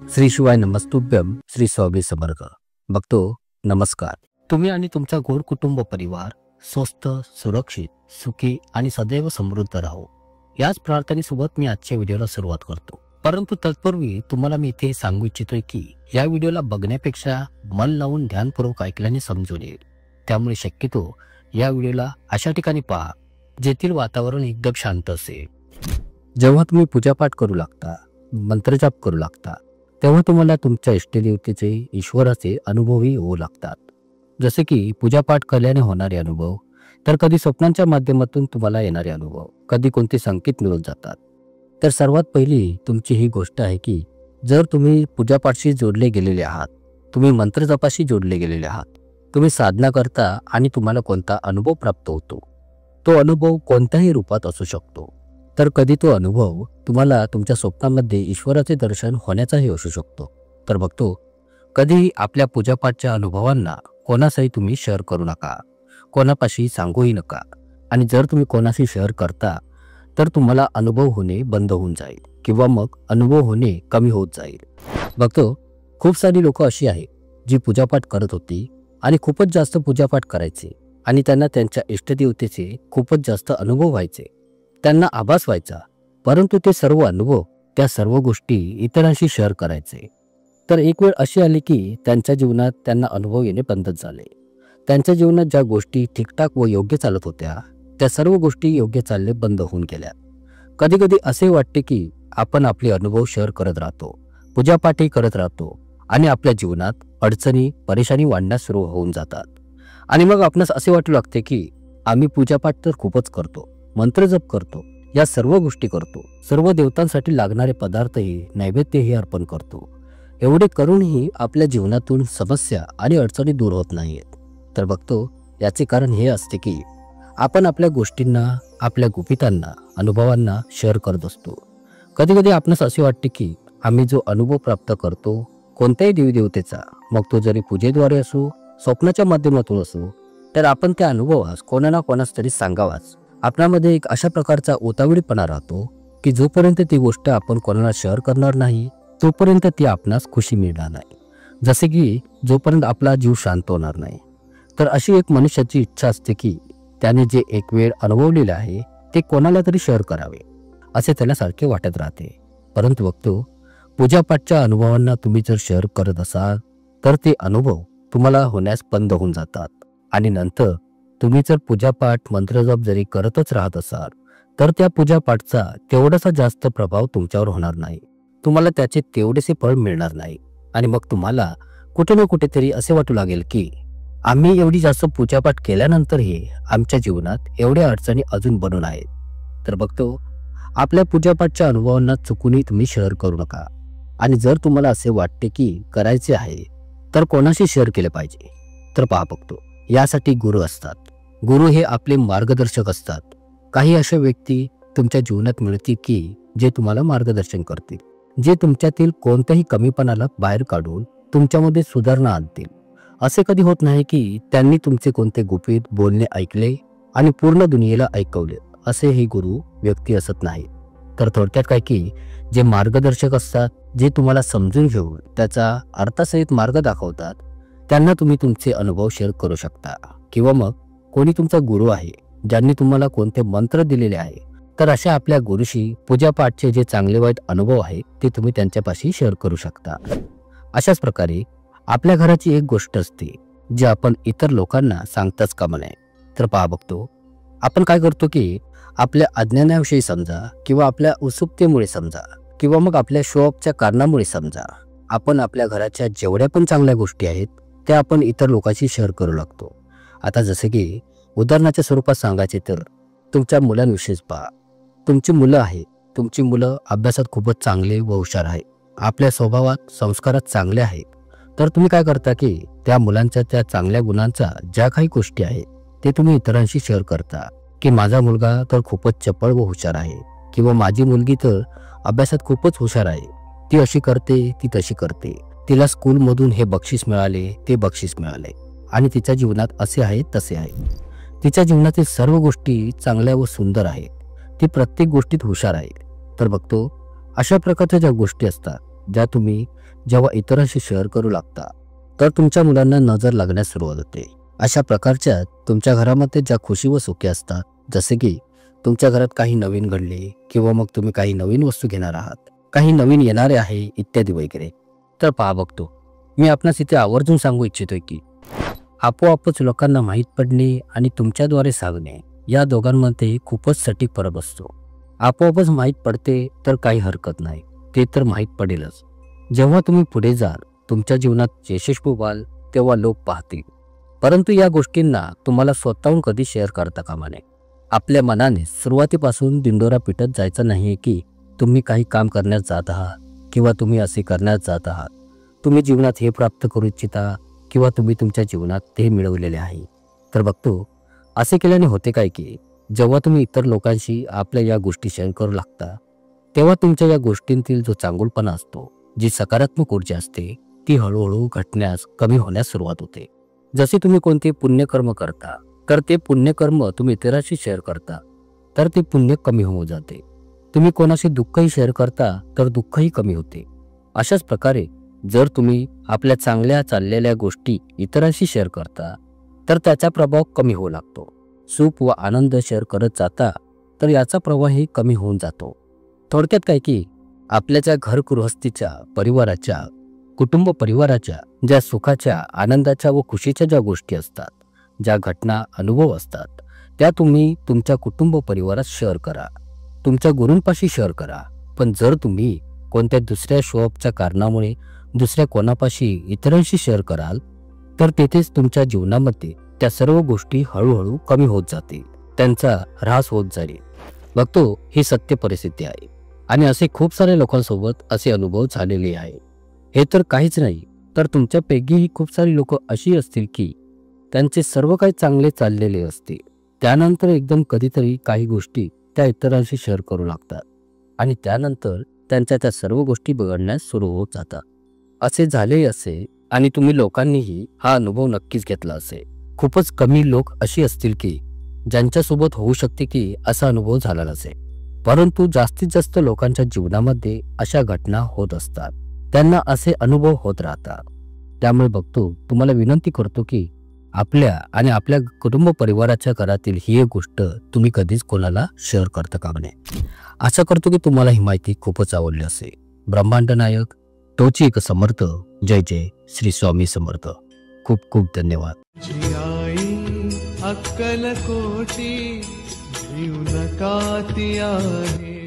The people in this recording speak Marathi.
श्री शिवाय नमस्तुभ्यम. श्री स्वामी समर्थ. भक्तो नमस्कार. तुम्ही आणि तुमचा गोड कुटुंब परिवार स्वस्थ, सुरक्षित, सुखी आणि सदैव समृद्ध राहो, याच प्रार्थनेसोबत मी आजच्या व्हिडिओला सुरुवात करतो. परंतु तत्पूर्वी तुम्हाला मी इथे सांगू इच्छितोय की या व्हिडिओला बघण्यापेक्षा मन लावून ध्यानपूर्वक ऐकल्याने समजून येईल. त्यामुळे शक्यतो या व्हिडिओला अशा ठिकाणी पहा जेथील वातावरण एकदम शांत असेल. जेव्हा तुम्ही पूजापाठ करू लागता, मंत्रजाप करू लागता, तेव्हा तुम्हाला तुमच्या इष्टदेवतेचे, ईश्वराचे अनुभवही होऊ लागतात. जसे की पूजापाठ केल्याने होणारे अनुभव, तर कधी स्वप्नांच्या माध्यमातून तुम्हाला येणारे अनुभव, कधी कोणते संकेत मिळून जातात. तर सर्वात पहिली तुमची ही गोष्ट आहे की जर तुम्ही पूजापाठशी जोडले गेलेले आहात, तुम्ही मंत्रजपाशी जोडले गेलेले आहात, तुम्ही साधना करता आणि तुम्हाला कोणता अनुभव प्राप्त होतो, तो अनुभव कोणत्याही रूपात असू शकतो. तर कधी तो अनुभव तुम्हाला तुमच्या स्वप्नामध्ये ईश्वराचे दर्शन होण्याचाही असू शकतो. तर बघतो, कधीही आपल्या पूजापाठच्या अनुभवांना कोणासही तुम्ही शेअर करू नका, कोणापाशी सांगूही नका. आणि जर तुम्ही कोणाशी शेअर करता तर तुम्हाला अनुभव होणे बंद होऊन जाईल किंवा मग अनुभव होणे कमी होत जाईल. बघतो, खूप सारी लोक अशी आहेत जी पूजापाठ करत होती आणि खूपच जास्त पूजापाठ करायचे आणि त्यांना त्यांच्या इष्टदेवतेचे खूपच जास्त अनुभव व्हायचे, त्यांना आभास व्हायचा. परंतु ते सर्व अनुभव, त्या सर्व गोष्टी इतरांशी शेअर करायचे. तर एक वेळ अशी आली की त्यांच्या जीवनात त्यांना अनुभव येणे बंदच झाले. त्यांच्या जीवनात ज्या गोष्टी ठीकठाक व योग्य चालत होत्या, त्या सर्व गोष्टी योग्य चालले बंद होऊन गेल्या. कधी कधी असे वाटते की आपण आपले अनुभव शेअर करत राहतो, पूजापाठही करत राहतो आणि आपल्या जीवनात अडचणी, परेशानी वाढण्यास सुरू होऊन जातात. आणि मग आपणास असे वाटू लागते की आम्ही पूजापाठ तर खूपच करतो, मंत्रजप करतो, या सर्व गोष्टी करतो, सर्व देवतांसाठी लागणारे पदार्थही, नैवेद्यही अर्पण करतो, एवढे करूनही आपल्या जीवनातून समस्या आणि अडचणी दूर होत नाहीत. तर बघतो, याचे कारण हे असते की आपण आपल्या गोष्टींना, आपल्या गुपितांना, अनुभवांना शेअर करत असतो. कधी कधी आपणास असे वाटते की आम्ही जो अनुभव प्राप्त करतो कोणत्याही देवीदेवतेचा, मग तो जरी पूजेद्वारे असो, स्वप्नाच्या माध्यमातून असो, तर आपण त्या अनुभवास कोणा ना कोणास तरी सांगावाच. आपल्यामध्ये एक अशा प्रकारचा उतावळीपणा राहतो की जोपर्यंत ती गोष्ट आपण कोणाला शेअर करणार नाही तोपर्यंत ती आपणास खुशी मिळणार नाही, जसे की जोपर्यंत आपला जीव शांत होणार नाही. तर अशी एक मनुष्याची इच्छा असते की त्याने जे एक वेळ अनुभवलेले आहे ते कोणाला तरी शेअर करावे, असे त्याला सारखे वाटत राहते. परंतु बघतो, पूजापाठच्या अनुभवांना तुम्ही जर शेअर करत असाल तर ते अनुभव तुम्हाला होण्यास बंद होऊन जातात. आणि नंतर तुम्ही जर पूजापाठ, मंत्रजप जरी करतच राहत असाल तर त्या पूजापाठचा तेवढासा जास्त प्रभाव तुमच्यावर होणार नाही, तुम्हाला त्याचे तेवढेसे फळ मिळणार नाही. आणि मग तुम्हाला कुठे ना कुठेतरी असे वाटू लागेल की आम्ही एवढी जास्त पूजापाठ केल्यानंतरही आमच्या जीवनात एवढ्या अडचणी अजून बनून आहेत. तर बघतो, आपल्या पूजापाठच्या अनुभवांना चुकूनही तुम्ही शेअर करू नका. आणि जर तुम्हाला असे वाटते की करायचे आहे तर कोणाशी शेअर केले पाहिजे, तर पहा बघतो, यासाठी गुरु असतात. गुरु हे आपले मार्गदर्शक असतात. काही अशा व्यक्ती तुमच्या जीवनात मिळतील की जे तुम्हाला मार्गदर्शन करतील, जे तुमच्यातील कोणत्याही कमीपणाला बाहेर काढून तुमच्यामध्ये सुधारणा आणतील. असे कधी होत नाही की त्यांनी तुमचे कोणते गुपित बोलणे ऐकले आणि पूर्ण दुनियेला ऐकवले, असे हे गुरु व्यक्ती असत नाही. तर थोडक्यात काय की जे मार्गदर्शक असतात, जे तुम्हाला समजून घेऊन त्याचा अर्थसहित मार्ग दाखवतात, त्यांना तुम्ही तुमचे अनुभव शेअर करू शकता. किंवा मग कोणी तुमचा गुरु आहे ज्यांनी तुम्हाला कोणते मंत्र दिलेले आहे, तर अशा आपल्या गुरुशी पूजापाठचे जे चांगले वाईट अनुभव आहेत ते तुम्ही त्यांच्यापाशी शेअर करू शकता. अशाच प्रकारे आपल्या घराची एक गोष्ट असते जी आपण इतर लोकांना सांगताच कामा नये. तर पहा बघतो, आपण काय करतो की आपल्या अज्ञानाविषयी समजा किंवा आपल्या उत्सुकतेमुळे समजा किंवा मग आपल्या शोअपच्या कारणामुळे समजा, आपण आपल्या घराच्या जेवढ्या पण चांगल्या गोष्टी आहेत त्या आपण इतर लोकांशी शेअर करू लागतो. आता जसे की उदाहरणाच्या स्वरूपात सांगायचे तर तुमच्या मुलांविषयीच पहा. तुमची मुलं आहेत, तुमची मुलं अभ्यासात खूपच चांगले व हुशार आहेत, आपल्या स्वभावात, संस्कारात चांगले आहेत. तर तुम्ही काय करता की त्या मुलांच्या त्या चांगल्या गुणांचा ज्या काही गोष्टी आहेत ते तुम्ही इतरांशी शेअर करता की माझा मुलगा तर खूपच चपळ व हुशार आहे, किंवा माझी मुलगी तर अभ्यासात खूपच हुशार आहे, ती अशी करते, ती तशी करते, तिला स्कूलमधून हे बक्षीस मिळाले, ते बक्षीस मिळाले, आणि तिच्या जीवनात असे आहे तसे आहे. तिच्या जीवनातील सर्व गोष्टी चांगल्या व सुंदर आहेत, ती प्रत्येक गोष्टीत हुशार आहे. तर बघतो अशा प्रकारच्या ज्या गोष्टी असतात ज्या तुम्ही जेव्हा इतरांशी शेअर करू लागता तर तुमच्या मुलांना नजर लागण्यास सुरुवात होते. अशा प्रकारच्या तुमच्या घरामध्ये ज्या खुशी व सुखी असतात, जसे की तुमच्या घरात काही नवीन घडले किंवा मग तुम्ही काही नवीन वस्तू घेणार आहात, काही नवीन येणारे आहे इत्यादी वगैरे, तर पहा बघतो मी आपणास इथे आवर्जून सांगू इच्छितोय की आपोआपच लोकांना माहीत पडणे आणि तुमच्याद्वारे सांगणे या दोघांमध्ये खूपच सटीक फरक असतो. आपोआपच माहीत पडते तर काही हरकत नाही, ते तर माहीत पडेलच. जेव्हा तुम्ही पुढे जाल, तुमच्या जीवनात यशस्वी व्हाल, तेव्हा लोक पाहतील. परंतु या गोष्टींना तुम्हाला स्वतःहून कधी शेअर करता कामा नये. आपल्या मनाने सुरुवातीपासून दिंडोरा पिटत जायचं नाही की तुम्ही काही काम करण्यास जात आहात किंवा तुम्ही असे करण्यास जात आहात, तुम्ही जीवनात हे प्राप्त करू इच्छिता किंवा तुम्ही तुमच्या जीवनात ते मिळवलेले आहे. तर बघतो असे केल्याने होते काय की जेव्हा तुम्ही इतर लोकांशी आपल्या या गोष्टी शेअर करू लागता तेव्हा तुमच्या या गोष्टींतील जो चांगुलपणा असतो, जी सकारात्मक ऊर्जा असते, ती हळूहळू घटण्यास कमी होण्यास सुरुवात होते. जसे तुम्ही कोणते पुण्यकर्म करता तर ते पुण्यकर्म तुम्ही इतरांशी शेअर करता तर ते पुण्य कमी होऊन जाते. तुम्ही कोणाशी दुःखही शेअर करता तर दुःखही कमी होते. अशाच प्रकारे जर तुम्ही आपल्या चांगल्या चाललेल्या गोष्टी इतरांशी शेअर करता तर त्याचा प्रभाव कमी होऊ लागतो. सुख व आनंद शेअर करत जाता तर याचा प्रवाहही कमी होऊन जातो. थोडक्यात काय की आपल्या ज्या घर गृहस्थीच्या परिवाराच्या कुटुंब परिवाराच्या ज्या सुखाच्या आनंदाच्या व खुशीच्या ज्या गोष्टी असतात, ज्या घटना अनुभव असतात, त्या तुम्ही तुमच्या कुटुंब परिवारात शेअर करा, तुमच्या गुरूंपाशी शेअर करा. पण जर तुम्ही कोणत्या दुसऱ्या शोअपच्या कारणामुळे दुसऱ्या कोणापाशी इतरांशी शेअर कराल तर तेथेच तुमच्या जीवनामध्ये त्या सर्व गोष्टी हळूहळू कमी होत जातील, त्यांचा ऱ्हास होत जाईल. बघतो ही सत्य परिस्थिती आहे आणि असे खूप सारे लोकांसोबत असे अनुभव झालेले आहे. हे तर काहीच नाही तर तुमच्यापैकीही खूप सारी लोक अशी असतील की त्यांचे सर्व काही चांगले चाललेले असते, त्यानंतर एकदम कधीतरी काही गोष्टी त्या इतरांशी शेअर करू लागतात आणि त्यानंतर त्यांच्या त्या सर्व गोष्टी बिघडण्यास सुरू होत जातात. असे झाले असे आणि तुम्ही लोकांनीही हा अनुभव नक्कीच घेतला असेल. खूपच कमी लोक अशी असतील की ज्यांच्यासोबत होऊ शकते की असा अनुभव झाला नसेल, परंतु जास्तीत जास्त लोकांच्या जीवनामध्ये अशा घटना होत असतात, त्यांना असे अनुभव होत राहतात. त्यामुळे बघतो तुम्हाला विनंती करतो की आपल्या आणि आपल्या कुटुंब परिवाराच्या घरातील ही एक गोष्ट तुम्ही कधीच कोणाला शेअर करता कामा नये. आशा करतो की तुम्हाला ही माहिती खूपच आवडली असेल. ब्रह्मांड नायक तोची एक समर्थ. जय जय श्री स्वामी समर्थ. खूप खूप धन्यवाद. अक्कल कोटी जीवन काती आहे.